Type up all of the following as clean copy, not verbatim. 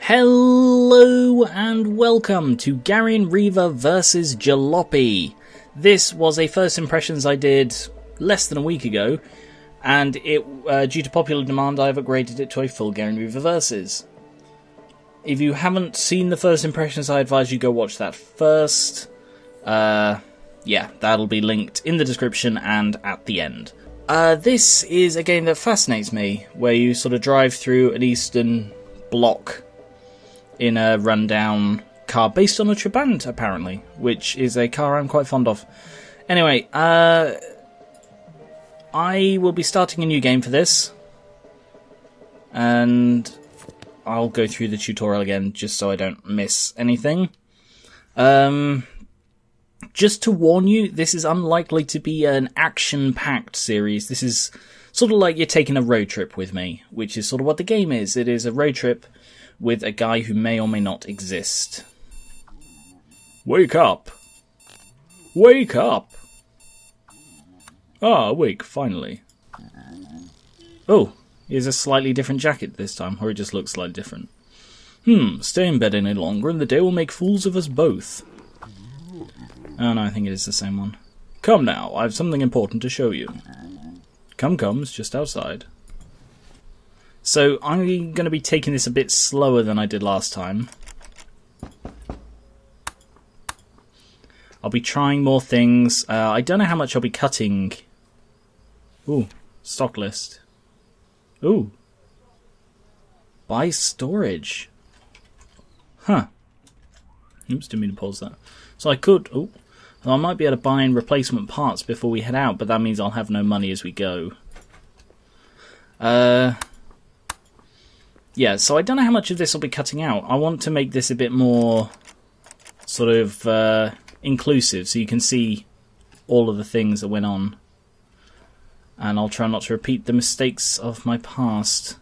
Hello and welcome to Geran vs Jalopy. This was a first impressions I did less than a week ago, and due to popular demand I've upgraded it to a full Geran vs. If you haven't seen the first impressions, I advise you go watch that first. Yeah, that'll be linked in the description and at the end. This is a game that fascinates me, where you sort of drive through an Eastern Bloc in a rundown car based on a Trabant, apparently, which is a car I'm quite fond of. Anyway, I will be starting a new game for this, and I'll go through the tutorial again just so I don't miss anything. Just to warn you, this is unlikely to be an action-packed series. This is sort of like you're taking a road trip with me, which is sort of what the game is. It is a road trip with a guy who may or may not exist. Wake up! Wake up! Ah, awake, finally. Oh, here's a slightly different jacket this time, or it just looks slightly different. Stay in bed any longer and the day will make fools of us both. Oh no, I think it is the same one. Come now, I have something important to show you. Come, it's just outside. So, I'm going to be taking this a bit slower than I did last time. I'll be trying more things. I don't know how much I'll be cutting. Ooh, stock list. Ooh. Buy storage. Huh. Oops, didn't mean to pause that. So I could... Oh, I might be able to buy in replacement parts before we head out, but that means I'll have no money as we go. Yeah, so I don't know how much of this I'll be cutting out. I want to make this a bit more sort of inclusive, so you can see all of the things that went on. And I'll try not to repeat the mistakes of my past.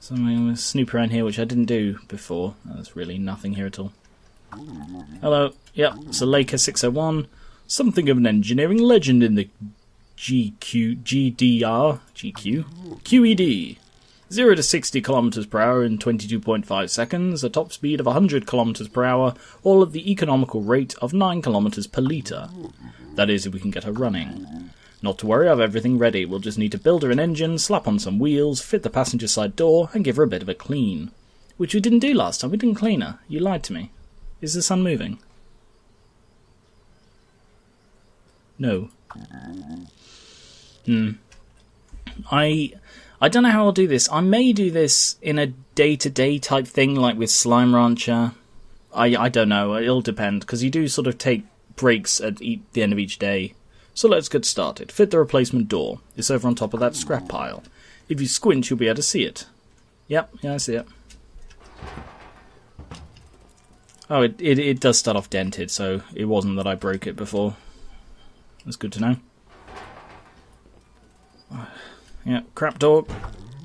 So I'm going to snoop around here, which I didn't do before. There's really nothing here at all. Hello. Yep, it's a Leica 601. Something of an engineering legend in the QED. 0 to 60 km per hour in 22.5 seconds, a top speed of 100 km per hour, all at the economical rate of 9 km per litre. That is, if we can get her running. Not to worry, I have everything ready. We'll just need to build her an engine, slap on some wheels, fit the passenger side door, and give her a bit of a clean. Which we didn't do last time. We didn't clean her. You lied to me. Is the sun moving? No. I don't know how I'll do this. I may do this in a day-to-day type thing, like with Slime Rancher. I don't know. It'll depend, because you do sort of take breaks at the end of each day. So let's get started. Fit the replacement door. It's over on top of that scrap pile. If you squint, you'll be able to see it. Yep, yeah, I see it. Oh, it does start off dented, so it wasn't that I broke it before. That's good to know. Yeah, crap door.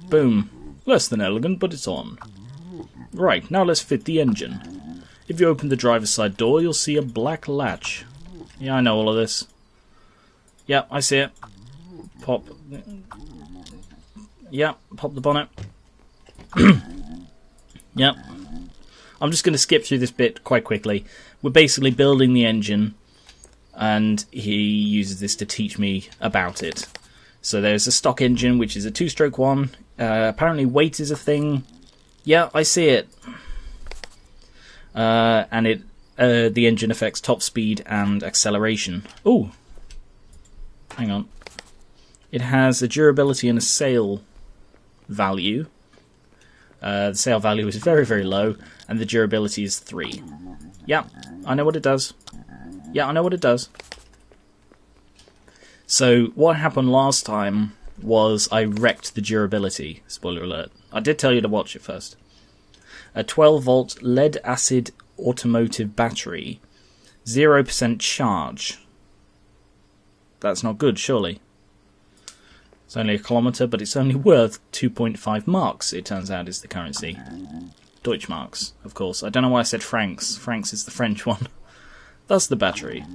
Boom. Less than elegant, but it's on. Right, now let's fit the engine. If you open the driver's side door, you'll see a black latch. Yeah, I know all of this. Yeah, I see it. Pop. Yeah, pop the bonnet. Yep. I'm just going to skip through this bit quite quickly. We're basically building the engine, and he uses this to teach me about it. So there's a stock engine, which is a two-stroke one. Apparently weight is a thing. Yeah, I see it. And the engine affects top speed and acceleration. Ooh. Hang on. It has a durability and a sail value. The sail value is very, very low, and the durability is 3. Yeah, I know what it does. Yeah, I know what it does. So, what happened last time was I wrecked the durability. Spoiler alert. I did tell you to watch it first. A 12-volt lead-acid automotive battery. 0% charge. That's not good, surely. It's only a kilometre, but it's only worth 2.5 marks, it turns out, is the currency. Deutschmarks, of course. I don't know why I said francs. Francs is the French one. That's the battery.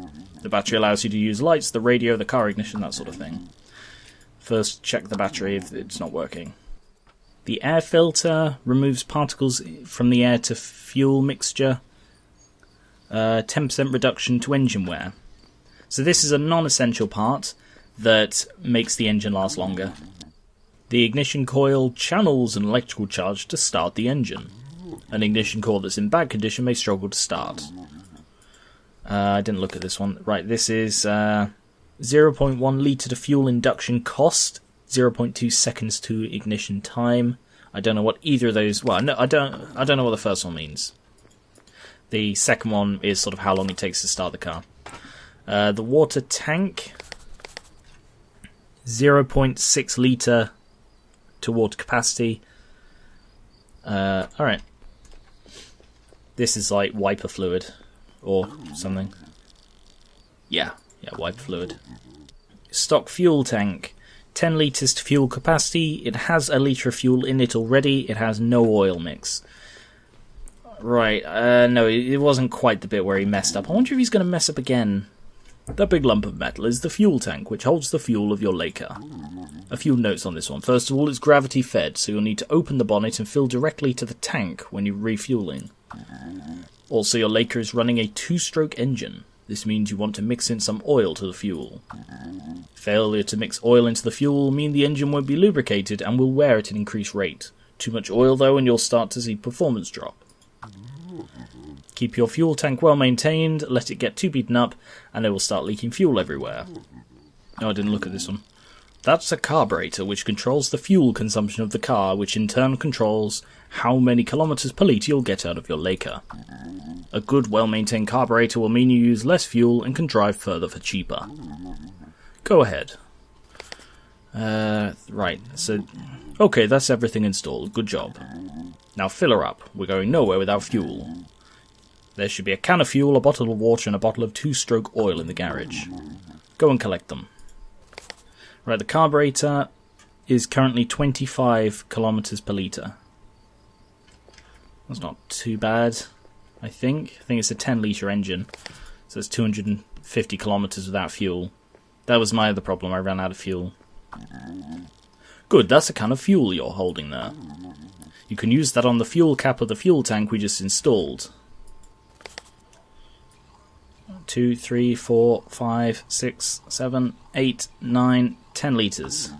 The battery allows you to use lights, the radio, the car ignition, that sort of thing. First, check the battery if it's not working. The air filter removes particles from the air to fuel mixture. 10% reduction to engine wear. So this is a non-essential part that makes the engine last longer. The ignition coil channels an electrical charge to start the engine. An ignition coil that's in bad condition may struggle to start. I didn't look at this one. Right, this is 0.1 litre to fuel induction cost, 0.2 seconds to ignition time. I don't know what either of those... Well, no, I don't know what the first one means. The second one is sort of how long it takes to start the car. The water tank, 0.6 litre to water capacity. Alright. This is like wiper fluid or something. Yeah, wiper fluid. Stock fuel tank, 10 litres to fuel capacity. It has a litre of fuel in it already. It has no oil mix. Right, no, it wasn't quite the bit where he messed up. I wonder if he's going to mess up again. That big lump of metal is the fuel tank, which holds the fuel of your Laker. A few notes on this one. First of all, it's gravity fed, so you'll need to open the bonnet and fill directly to the tank when you're refueling. Also, your Laker is running a 2-stroke engine. This means you want to mix in some oil to the fuel. Failure to mix oil into the fuel will mean the engine won't be lubricated and will wear at an increased rate. Too much oil, though, and you'll start to see performance drop. Keep your fuel tank well maintained, let it get too beaten up, and it will start leaking fuel everywhere. Oh, I didn't look at this one. That's a carburetor which controls the fuel consumption of the car, which in turn controls how many kilometers per litre you'll get out of your Laker. A good, well-maintained carburetor will mean you use less fuel and can drive further for cheaper. Go ahead. Right, so... Okay, that's everything installed. Good job. Now fill her up. We're going nowhere without fuel. There should be a can of fuel, a bottle of water, and a bottle of 2-stroke oil in the garage. Go and collect them. Right, the carburetor is currently 25 kilometers per litre. That's not too bad, I think. I think it's a 10-litre engine, so it's 250 kilometers without fuel. That was my other problem, I ran out of fuel. Good, that's a can of fuel you're holding there. You can use that on the fuel cap of the fuel tank we just installed. 2, 3, 4, 5, 6, 7, 8, 9, 10 litres.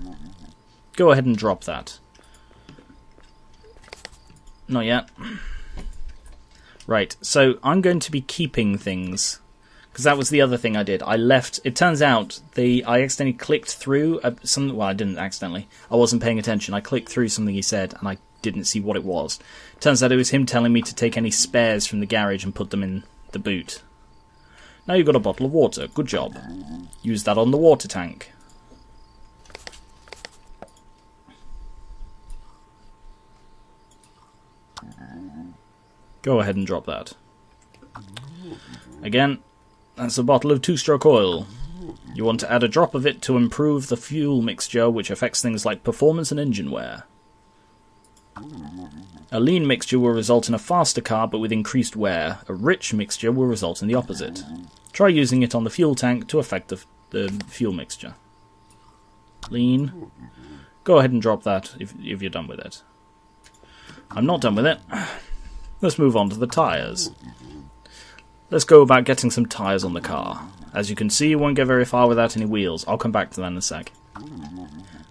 Go ahead and drop that. Not yet. Right, so I'm going to be keeping things, because that was the other thing I did. I left... It turns out I accidentally clicked through something... Well, I didn't accidentally. I wasn't paying attention. I clicked through something he said, and I didn't see what it was. Turns out it was him telling me to take any spares from the garage and put them in the boot. Now you've got a bottle of water. Good job. Use that on the water tank. Go ahead and drop that. Again, that's a bottle of 2-stroke oil. You want to add a drop of it to improve the fuel mixture, which affects things like performance and engine wear. A lean mixture will result in a faster car but with increased wear. A rich mixture will result in the opposite. Try using it on the fuel tank to affect the fuel mixture. Lean. Go ahead and drop that if you're done with it. I'm not done with it. Let's move on to the tyres. Let's go about getting some tyres on the car. As you can see, you won't get very far without any wheels. I'll come back to that in a sec.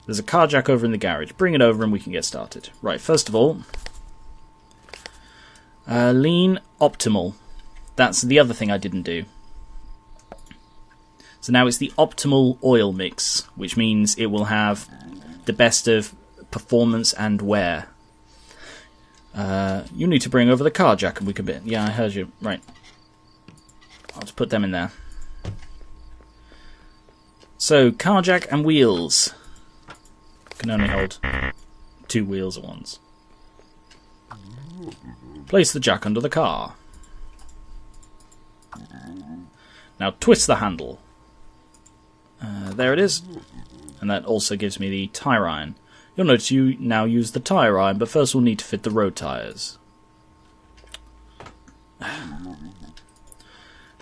There's a car jack over in the garage. Bring it over and we can get started. Right, first of all, lean optimal. That's the other thing I didn't do. So now it's the optimal oil mix, which means it will have the best of performance and wear. You need to bring over the car jack and we can... Yeah, I heard you. Right. I'll just put them in there. So, car jack and wheels. Can only hold 2 wheels at once. Place the jack under the car. Now twist the handle. There it is. And that also gives me the tyre iron. You'll notice you now use the tyre iron, but first we'll need to fit the road tyres.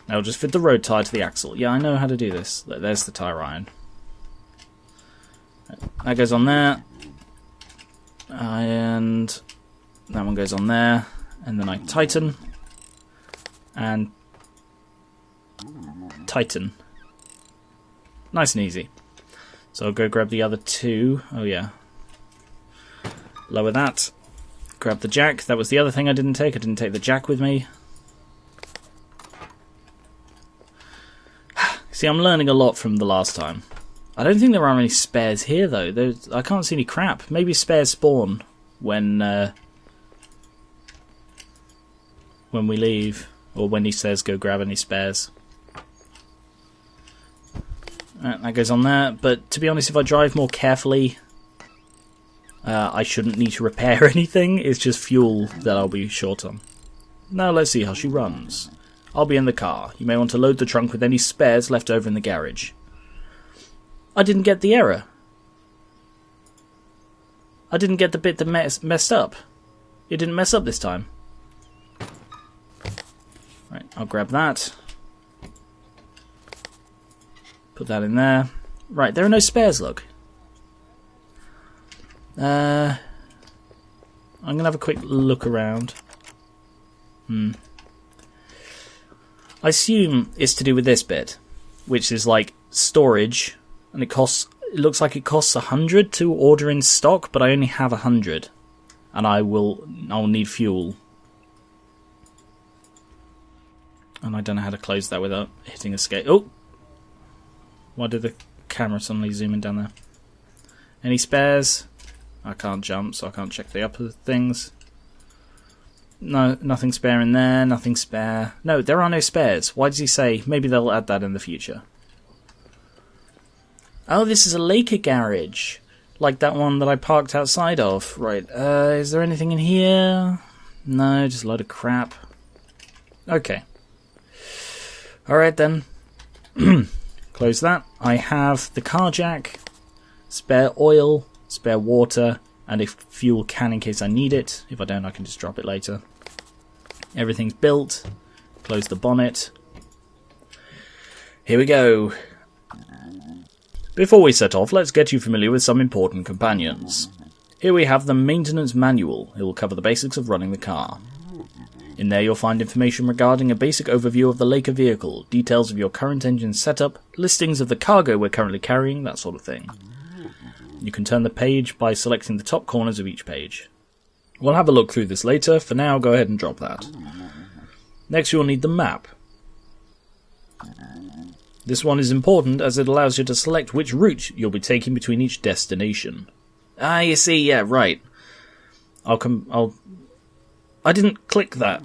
Now just fit the road tyre to the axle. Yeah, I know how to do this. There's the tyre iron. That goes on there. And that one goes on there. And then I tighten. And tighten. Nice and easy. So I'll go grab the other two. Oh yeah. Lower that. Grab the jack. That was the other thing I didn't take. I didn't take the jack with me. See, I'm learning a lot from the last time. I don't think there are any spares here, though. I can't see any crap. Maybe spares spawn when we leave. Or when he says go grab any spares. That goes on there. But to be honest, if I drive more carefully, I shouldn't need to repair anything. It's just fuel that I'll be short on. Now let's see how she runs. I'll be in the car. You may want to load the trunk with any spares left over in the garage. I didn't get the error. I didn't get the bit that messed up. It didn't mess up this time. Right, I'll grab that. Put that in there. Right, there are no spares, look. I'm going to have a quick look around. I assume it's to do with this bit, which is like storage, and it looks like it costs 100 to order in stock, but I only have 100, and I'll need fuel. And I don't know how to close that without hitting escape. Oh! Why did the camera suddenly zoom in down there? Any spares? I can't jump, so I can't check the upper things. No, nothing spare in there, nothing spare. No, there are no spares. Why does he say? Maybe they'll add that in the future. Oh, this is a Laker garage. Like that one that I parked outside of. Right, is there anything in here? No, just a load of crap. Okay. Alright then. Close that. I have the car jack, spare oil, spare water, and a fuel can in case I need it. If I don't, I can just drop it later. Everything's built. Close the bonnet. Here we go. Before we set off, let's get you familiar with some important companions. Here we have the maintenance manual. It will cover the basics of running the car. In there you'll find information regarding a basic overview of the Laker vehicle, details of your current engine setup, listings of the cargo we're currently carrying, that sort of thing. You can turn the page by selecting the top corners of each page. We'll have a look through this later. For now, go ahead and drop that. Next, you'll need the map. This one is important as it allows you to select which route you'll be taking between each destination. Ah, you see, yeah, right. I didn't click that.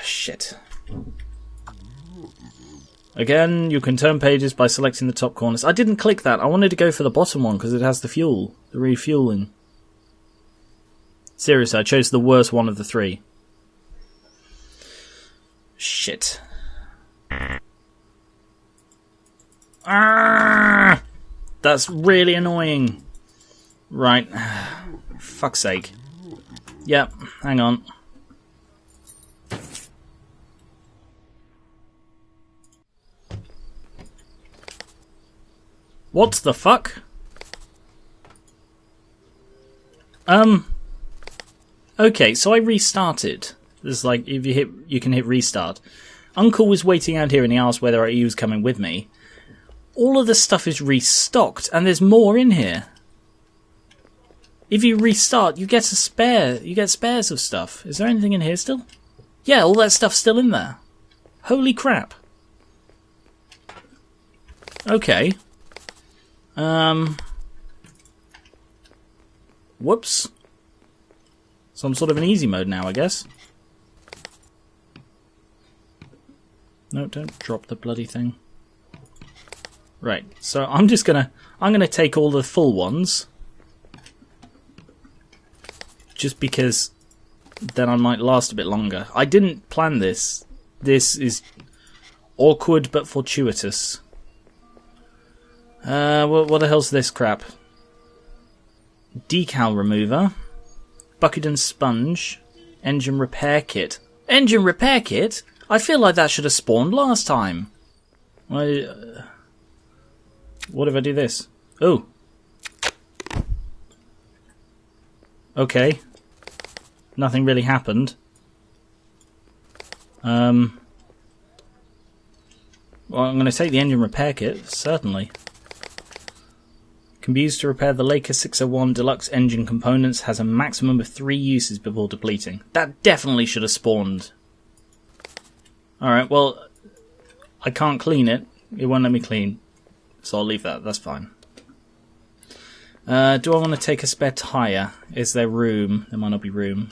Shit. Again, you can turn pages by selecting the top corners. I didn't click that. I wanted to go for the bottom one because it has the fuel. The refueling. Seriously, I chose the worst one of the three. Shit. Ah! That's really annoying. Right. Fuck's sake. Yep, hang on. What the fuck? Okay, so I restarted. There's like, if you hit, you can hit restart. Uncle was waiting out here and he asked whether he was coming with me. All of the stuff is restocked and there's more in here. If you restart, you get a spare. You get spares of stuff. Is there anything in here still? Yeah, all that stuff's still in there. Holy crap. Okay. Whoops. Some sort of an easy mode now, I guess. No, don't drop the bloody thing. Right, so I'm gonna take all the full ones. Just because then I might last a bit longer. I didn't plan this. This is awkward but fortuitous. What the hell's this crap? Decal remover. Bucket and sponge. Engine repair kit. Engine repair kit? I feel like that should have spawned last time. What if I do this? Oh. Okay. Nothing really happened. Well, I'm going to take the engine repair kit, certainly. Can be used to repair the Leica 601 Deluxe engine components. Has a maximum of 3 uses before depleting. That definitely should have spawned. Alright, well, I can't clean it. It won't let me clean. So I'll leave that. That's fine. Do I want to take a spare tyre? Is there room? There might not be room.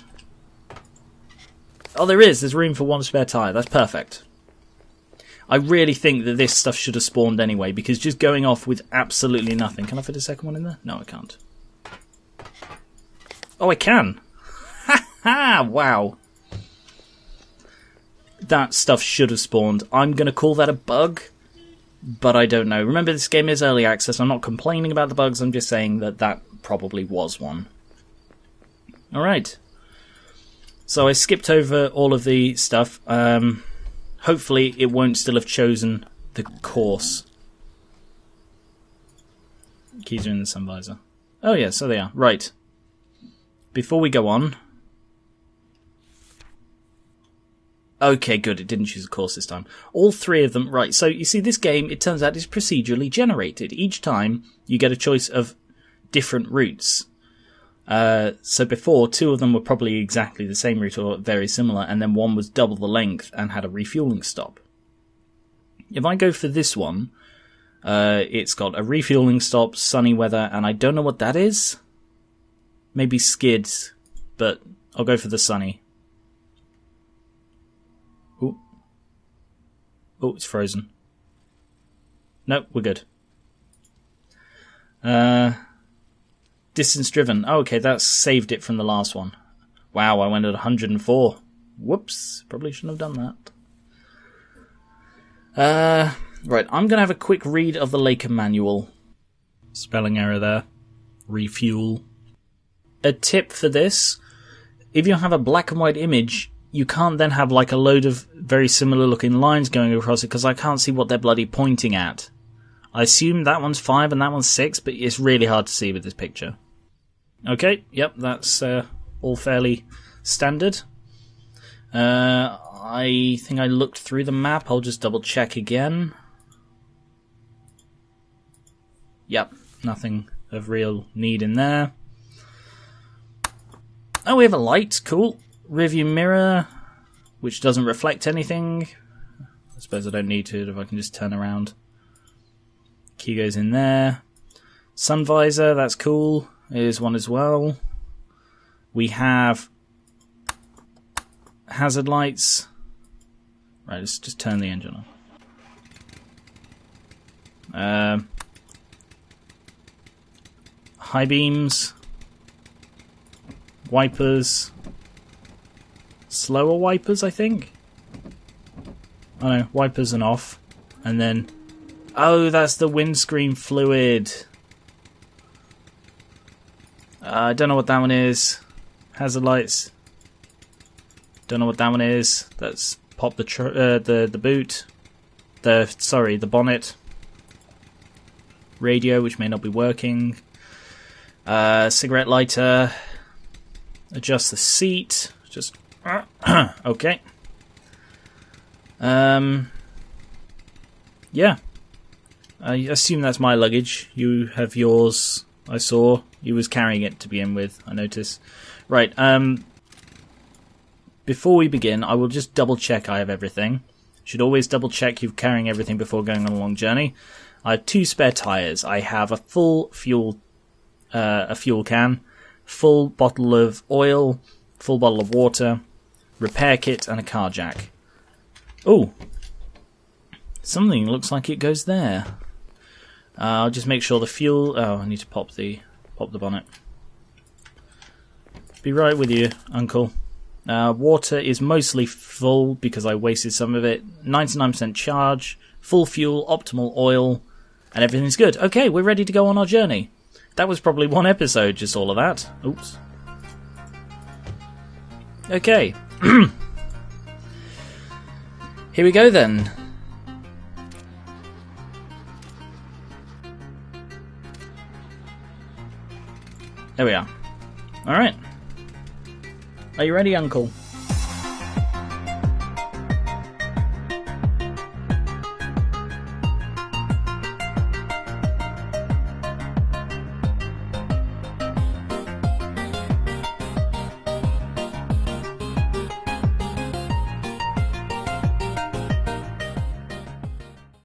Oh, there is. There's room for 1 spare tyre. That's perfect. I really think that this stuff should have spawned anyway, because just going off with absolutely nothing... Can I fit a second one in there? No, I can't. Oh, I can! Ha ha! Wow. That stuff should have spawned. I'm going to call that a bug, but I don't know. Remember, this game is early access. I'm not complaining about the bugs. I'm just saying that that probably was one. Alright. So I skipped over all of the stuff. Hopefully it won't still have chosen the course. Keys are in the sun visor. Oh yeah, so they are. Right. Before we go on... Okay, good. It didn't choose a course this time. All 3 of them... Right, so you see this game, it turns out, is procedurally generated. Each time you get a choice of different routes. So before, 2 of them were probably exactly the same route or very similar, and then 1 was double the length and had a refueling stop. If I go for this one, it's got a refueling stop, sunny weather, and I don't know what that is. Maybe skids, but I'll go for the sunny. Ooh. Oh, it's frozen. Nope, we're good. Distance driven. Oh, okay, that's saved it from the last one. Wow, I went at 104. Whoops, probably shouldn't have done that. Right, I'm going to have a quick read of the Leica manual. Spelling error there. Refuel. A tip for this, if you have a black and white image, you can't then have like a load of very similar looking lines going across it, because I can't see what they're bloody pointing at. I assume that one's 5 and that one's 6, but it's really hard to see with this picture. Okay, yep, that's all fairly standard. I think I looked through the map. I'll just double check again. Yep, nothing of real need in there. Oh, we have a light. Cool. Rearview mirror, which doesn't reflect anything. I suppose I don't need to if I can just turn around. Key goes in there. Sun visor, that's cool. Here's one as well. We have hazard lights. Right, let's just turn the engine on. High beams. Wipers. Slower wipers, I think. Oh no, wipers and off. And then... Oh, that's the windscreen fluid. I don't know what that one is. Hazard lights. Don't know what that one is. That's pop the boot. The bonnet. Radio, which may not be working. Cigarette lighter. Adjust the seat. Just okay. Yeah. I assume that's my luggage. You have yours. I saw you was carrying it to begin with. I noticed. Right. Before we begin, I will just double check I have everything. Should always double check you're carrying everything before going on a long journey. I have 2 spare tires. I have a full fuel can, full bottle of oil, full bottle of water, repair kit, and a car jack. Oh, something looks like it goes there. I'll just make sure the fuel... Oh, I need to pop the bonnet. Be right with you, Uncle. Water is mostly full because I wasted some of it. 99% charge, full fuel, optimal oil, and everything's good. Okay, we're ready to go on our journey. That was probably 1 episode, just all of that. Oops. Okay. Here we go then. There we are. Alright. Are you ready, Uncle?